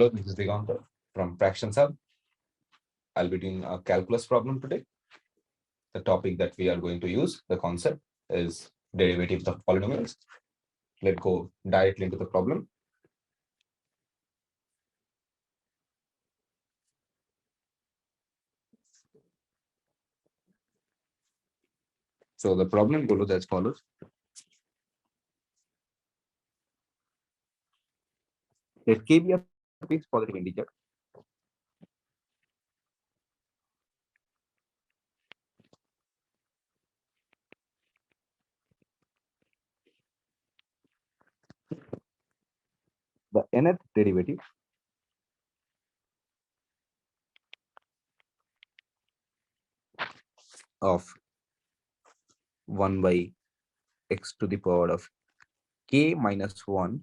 Hello, this is Diganta from Fractions Hub. I'll be doing a calculus problem today. The topic that we are going to use, the concept, is derivatives of polynomials. Let's go directly into the problem. So the problem goes as follows. Let k be a fixed positive integer. The nth derivative of 1 by x to the power of k minus 1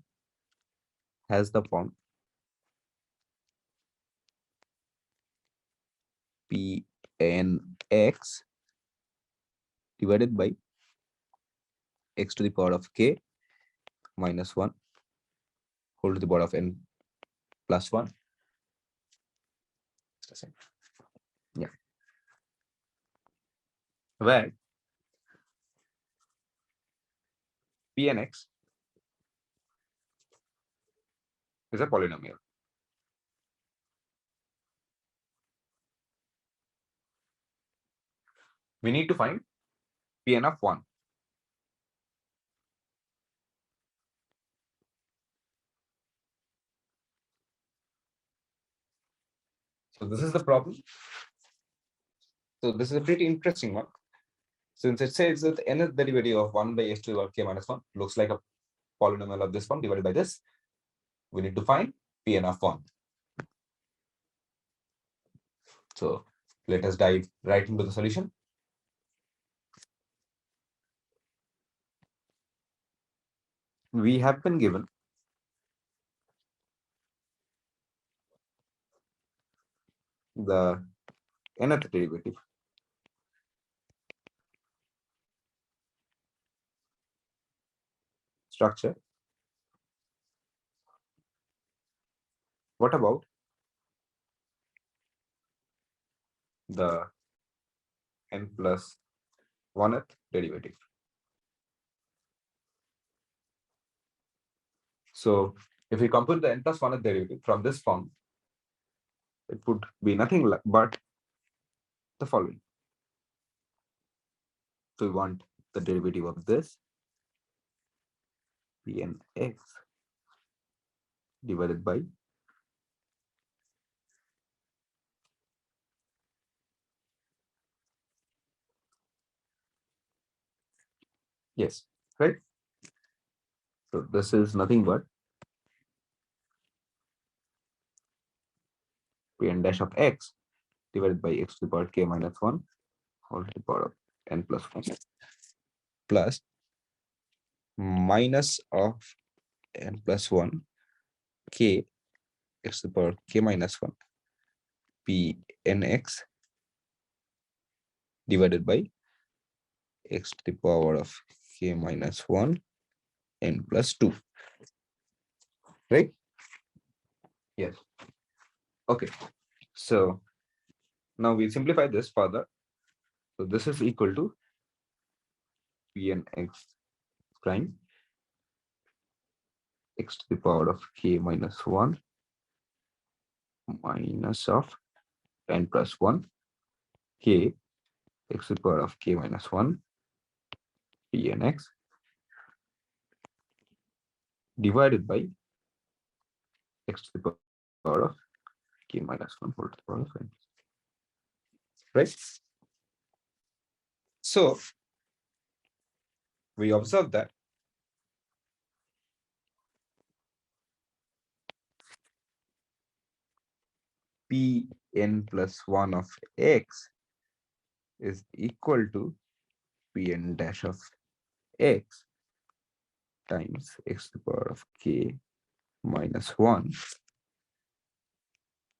has the form Pnx divided by x to the power of k minus 1 whole to the power of n plus 1. Yeah. Where Pnx is a polynomial. We need to find Pn of 1. So this is the problem. So this is a pretty interesting one. Since it says that the nth derivative of 1 by x to the power k minus 1 looks like a polynomial of this one divided by this, we need to find Pn of 1. So let us dive right into the solution. We have been given the nth derivative structure. What about the n plus 1th derivative? So if we compute the n plus 1th derivative from this form, it would be nothing but the following. So we want the derivative of this Pnx divided by yes, right? So this is nothing but Pn dash of x divided by x to the power k minus 1 whole to the power of n plus 1 plus minus of n plus 1 k x to the power k minus 1 Pnx divided by x to the power of k minus 1 n plus 2. Right? Yes. Okay. So now we simplify this further. So this is equal to Pnx prime x to the power of k minus 1 minus of n plus 1 k x to the power of k minus 1 Pnx divided by x to the power of k minus 1 whole to the power of n. Right? So we observe that Pn plus 1 of x is equal to Pn dash of x times x to the power of k minus 1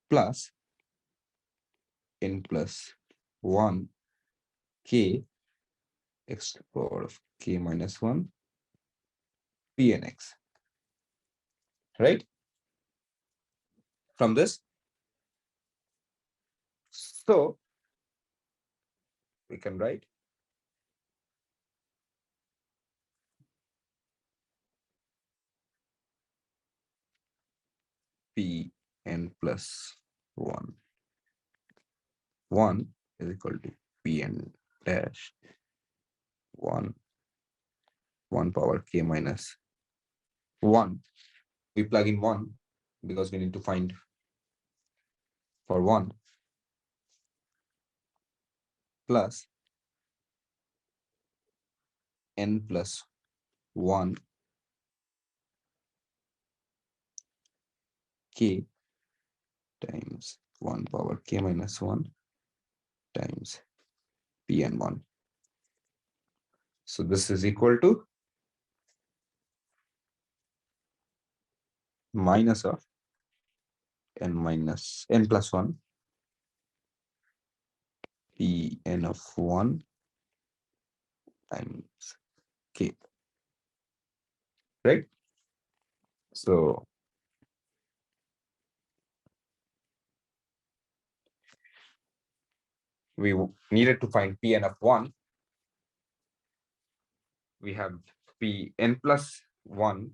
plus n plus 1 k x to the power of k minus 1 Pnx. Right? from this. So we can write p n plus 1. 1 is equal to p n dash 1 power k minus 1. We plug in 1 because we need to find for 1 plus n plus 1 k times 1 power k minus 1 times pn1. So this is equal to minus of n minus n plus 1 pn of 1 times k, right? So we needed to find pn of 1. We have pn plus 1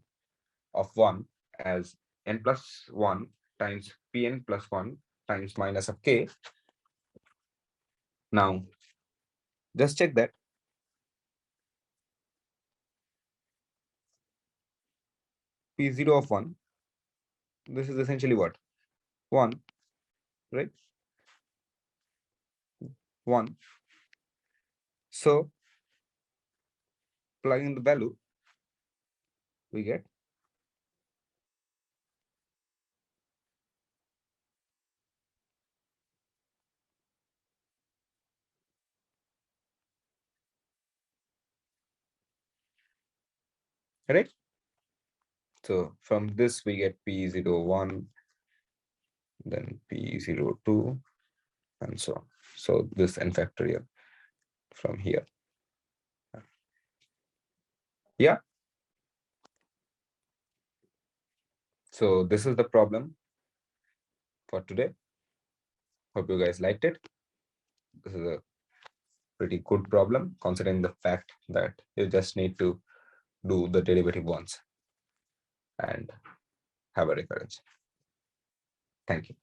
of 1 as n plus 1 times pn plus 1 times minus of k. Now just check that p0 of 1, this is essentially what? 1, right? 1. So plug in the value, we get right. So from this we get p01, then p02, and so on. So this n factorial from here. Yeah. So this is the problem for today. Hope you guys liked it. This is a pretty good problem considering the fact that you just need to do the derivative once and have a recurrence. Thank you.